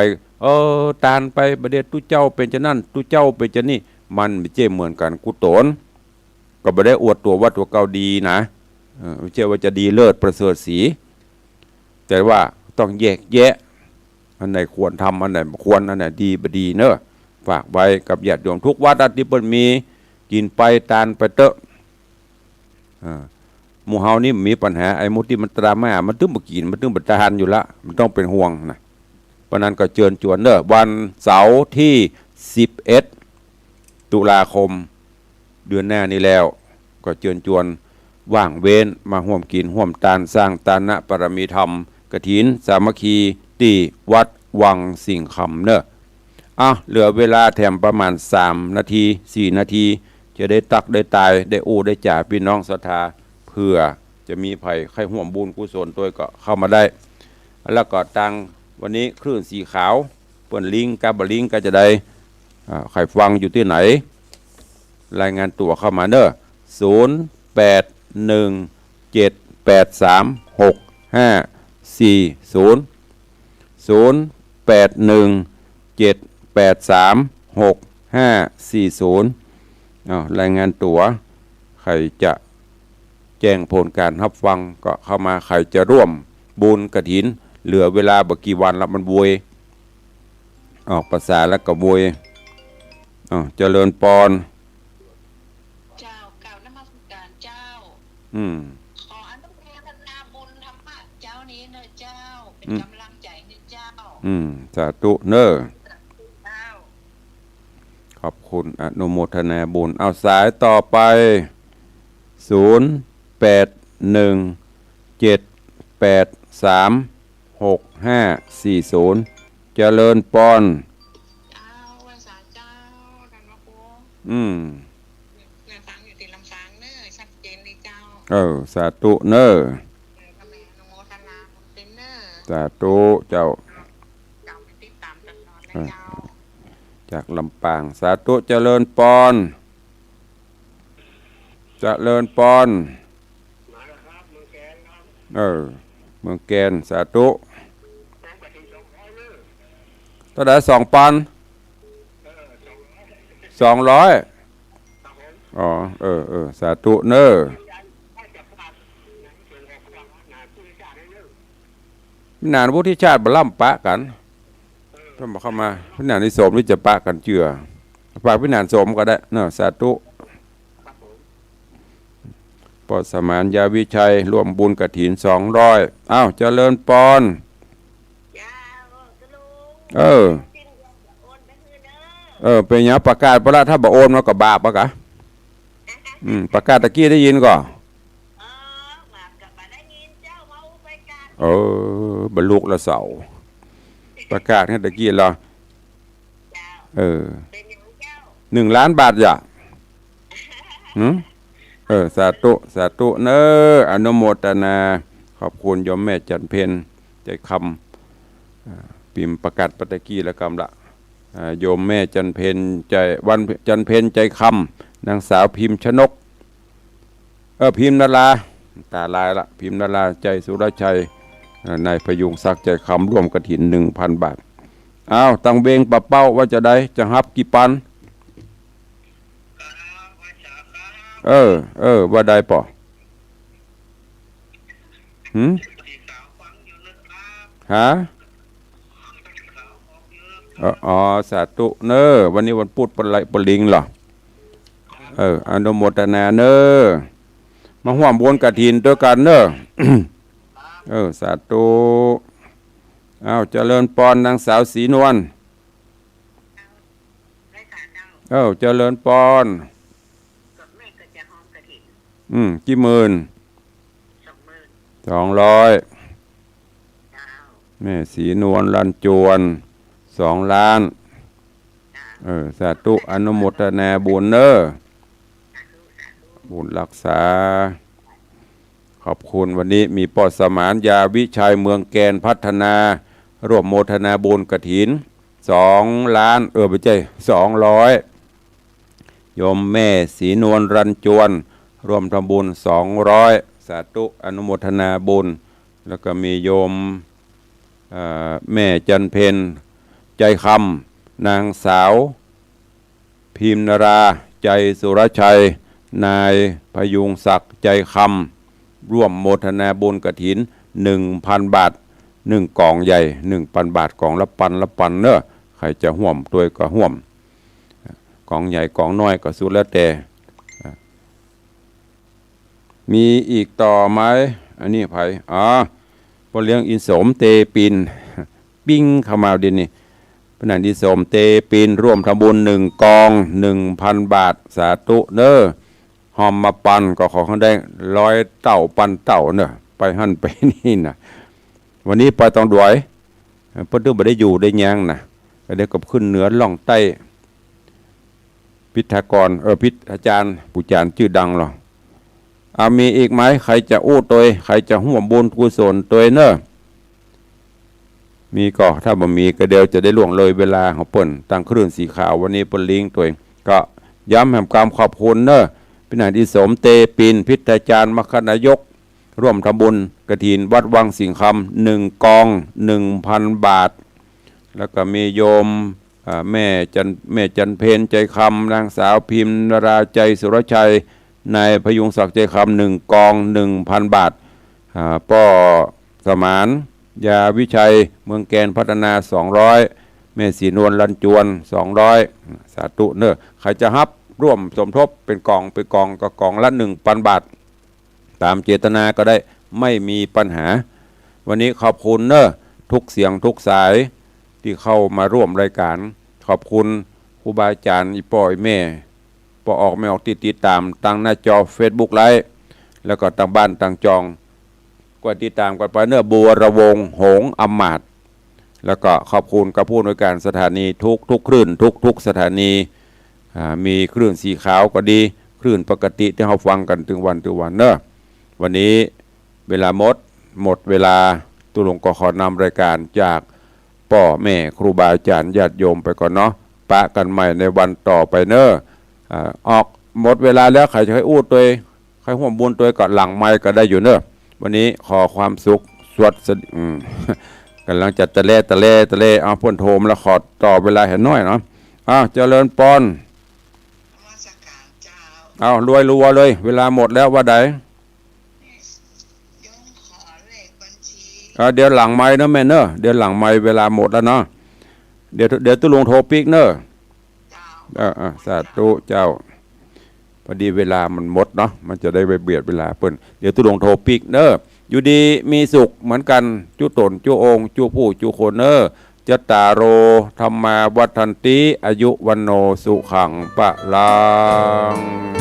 ตานไปประเดี๋ยวตุเจ้าเป็นจะนั่นตุเจ้าเป็นจะนี่มันไม่ใช่เหมือนกันกุศลก็ไม่ได้อวดตัวว่าตัวเก่าดีนะไม่ใช่ว่าจะดีเลิศประเสริฐสีแต่ว่าต้องแยกแยะอันไหนควรทำอันไหนควรอันไหนดีบดีเนอะฝากไว้กับญาติโยมทุกวัดที่เปิ้นมีกินไปตานไปเตอะหมู่เฮานี่มีปัญหาไอ้มุติมันตรามามันตึ้งบ่กินมันตึ้งบ่ทานอยู่ละมันต้องเป็นห่วงนะเพราะนั้นก็เชิญชวนเนอะวันเสาร์ที่11 ตุลาคมเดือนหน้านี้แล้วก็เชิญชวนว่างเว้นมาร่วมกินร่วมทานสร้างตานะปรมีธรรมกฐินสามัคคีที่วัดวังสิงห์คำเนอะเหลือเวลาแถมประมาณ3 นาที4 นาทีจะได้ตักได้ตายได้ได้จ่าพี่น้องศรัทธาเพื่อจะมีภัยใครห่วมบุญกุศลตัวก็เข้ามาได้แล้วก็ตังวันนี้คลื่นสีขาวเปิดลิงก์กับบลิงก์ก็จะได้ใครฟังอยู่ที่ไหนรายงานตัวเข้ามาเนอะรายงานตัวใครจะแจ้งผลการรับฟังก็เข้ามาใครจะร่วมบุญกฐินเหลือเวลาบกี่วันแล้วมันบวยออกภาษาแล้วก็บวย เจริญปอนเจ้าเก่านมัสการเจ้าอืมขออนุโมทนาบุญธรรมะเจ้านี้เนอะเจ้าเป็นอืมกำลังใจให้เจ้าสาธุเนอเจ้าขอบคุณอนุโมทนาบุญเอาสายต่อไป0817836540เจริญปอนเจ้าวันสาเจ้าดันวะโคอืมเนี่ยฟังอยู่ติดลำฟางเนอะชัดเจนเลยเจ้าสาธุเนอพระแม่อนุโมทนาบุญเป็นเนอะสาธุเจ้าเจ้าเป็นติดตามตลอดเลยเจ้าจากลำปางสาธุเจริญปอนเจริญปอนมาแล้วครับเมืองแกนครับเมืองแกนสาธุเท่าไหร่2,000 200อ๋อสาธุเนอพินานวุฒิชาติบล่ำปะกันต้องมาเข้ามาพินานนิสมนี่จะปะกันเจือปากพินานสมก็ได้เนอะสาธุปอสมานยาวิชัยร่วมบุญกฐิน200เจริญปอนเป็นยังประกาศพระถ้าบ่โอนมาก็บาปปะกะประกาศตะกี้ได้ยินก่บรรลุละเสาประกาศให้ตะกี้เรา1 ล้านบาทจ้ะสาธุเนออนุโมทนาขอบคุณโยมแม่จันเพนใจคำพิมพ์ประกาศปตะกี้และกำละโยมแม่จันเพนใจวันจันเพนใจคำนางสาวพิมพ์ชนกพิมพ์นาราตาลายละพิมพ์นาราใจสุรชัยนายพยุงศักดิ์ใจคำร่วมกฐิน 1,000 บาทตังเบงปะเป้าว่าจะได้จะฮับกี่ปันว่าได้ป่อฮะสาธุเนอวันนี้วันพุธปลิงเหรออนุโมทนาเนอมาห่วมบนกฐินด้วยกันเนอสาธุเจริญปอนนางสาวศรีนวลเจริญปอนกี่หมื่น200แม่ศรีนวลรันจวน2 ล้านสาธุอนุโมทนาบุญเนอบุญรักษาขอบคุณวันนี้มีปอสมานยาวิชัยเมืองแกนพัฒนาร่วมโมทนาบุญกฐิน2 ล้านไม่ใช่200โยมแม่ศรีนวลรันจวนร่วมทำบุญ200สาธุอนุโมทนาบุญแล้วก็มีโยมแม่จันเพนใจคำนางสาวพิมนาราใจสุรชัยนายพยุงศักดิ์ใจคำร่วมโมทนาบุญกฐิน 1,000 บาท1 กล่องใหญ่ 1,000 บาทกล่องละปันเนอะใครจะห่วมตัวก็ห่วมกล่องใหญ่กล่องน้อยก็สุดแล้วแต่มีอีกต่อไหมอันนี้ไผพอเลี้ยงอินสมเตปินปิ้งเข้ามาดินนี่พนันอินสมเตปินร่วมทำบุญ1 กอง 1,000 บาทสาธุเนอหอมมาปันก็ขอเขาได้100 เต่าปันเต่าเนอะไปหั่นไปนี่นะวันนี้ไปต้องด้วยเพื่อนไม่ได้อยู่ได้แยงนะก็ได้กับขึ้นเหนือล่องใต้พิธากรพิธอาจารย์ปุจารย์ชื่อดังหรอมีอีกไหมใครจะอู้ตัวใครจะห่วมบุญกุศลตัวเนอะมีก็ถ้าบ่มีก็เดี๋ยวจะได้ล่วงเลยเวลาของเปิ่นตั้งคลื่นสีขาววันนี้เปิ่นลิงตัวเองก็ย้ำแห่งความขอบคุณเนอะพิณาธิสมเตปินพิธาจารย์มคณายกร่วมทำบุญกฐินวัดวังสิงคำ1 กอง 1,000 บาทแล้วก็มีโยมแม่จันเพนใจคำนางสาวพิมนาราใจสุรชัยนายพยุงศักดิ์ใจคำ1 กอง 1,000 บาทป้อสมานยาวิชัยเมืองแกนพัฒนา200 แม่สีนวลลันจวน200สาธุเนอะใครจะฮับร่วมสมทบเป็นกองก็กองละ 1,000 บาทตามเจตนาก็ได้ไม่มีปัญหาวันนี้ขอบคุณเนอะทุกเสียงทุกสายที่เข้ามาร่วมรายการขอบคุณครูบาอาจารย์อีป่อยแม่ปอออกไม่ออกติดตามตั้งหน้าจอ Facebook ไลฟ์แล้วก็ตั้งบ้านตั้งจองกว่าติดตามกันไปเนอะบัวระวงหงอำมาตย์แล้วก็ขอบคุณกับผู้อำนวยการสถานีทุกคลื่นทุกสถานีมีคลื่นสีขาวก็ดีคลื่นปกติที่เราฟังกันถึงวันเนอะวันนี้เวลาหมดเวลาตุลงก็ขอนำรายการจากพ่อแม่ครูบาอาจารย์ญาติโยมไปก่อนเนาะปะกันใหม่ในวันต่อไปเนอะออกหมดเวลาแล้วใครจะให้อู้ตัวใครห่วงบุญตัวก็หลังไม้ก็ได้อยู่เนอะวันนี้ขอความสุขสวัสดิ์กำลังจัดตะเล่เอาพ่นโทมแล้วขอต่อเวลาเห็นน้อยเนาะเจริญปอนเอารวยรัวเลยเวลาหมดแล้วว่าใดเดี๋ยวหลังไม้เนอะแม่เนอะเดี๋ยวหลังไม้เวลาหมดแล้วเนาะเดี๋ยวตุลงโทรปิกเนอะสาธุเจ้าพอดีเวลามันหมดเนาะมันจะได้ไปเบียดเวลาเปิ้นเดี๋ยวตุลงโทรปิกเนอะอยู่ดีมีสุขเหมือนกันจุตนจุองจุผู้จุคนเนอะจัตตาโรธรรมาวัฏันติอายุวันโนสุขังปะลัง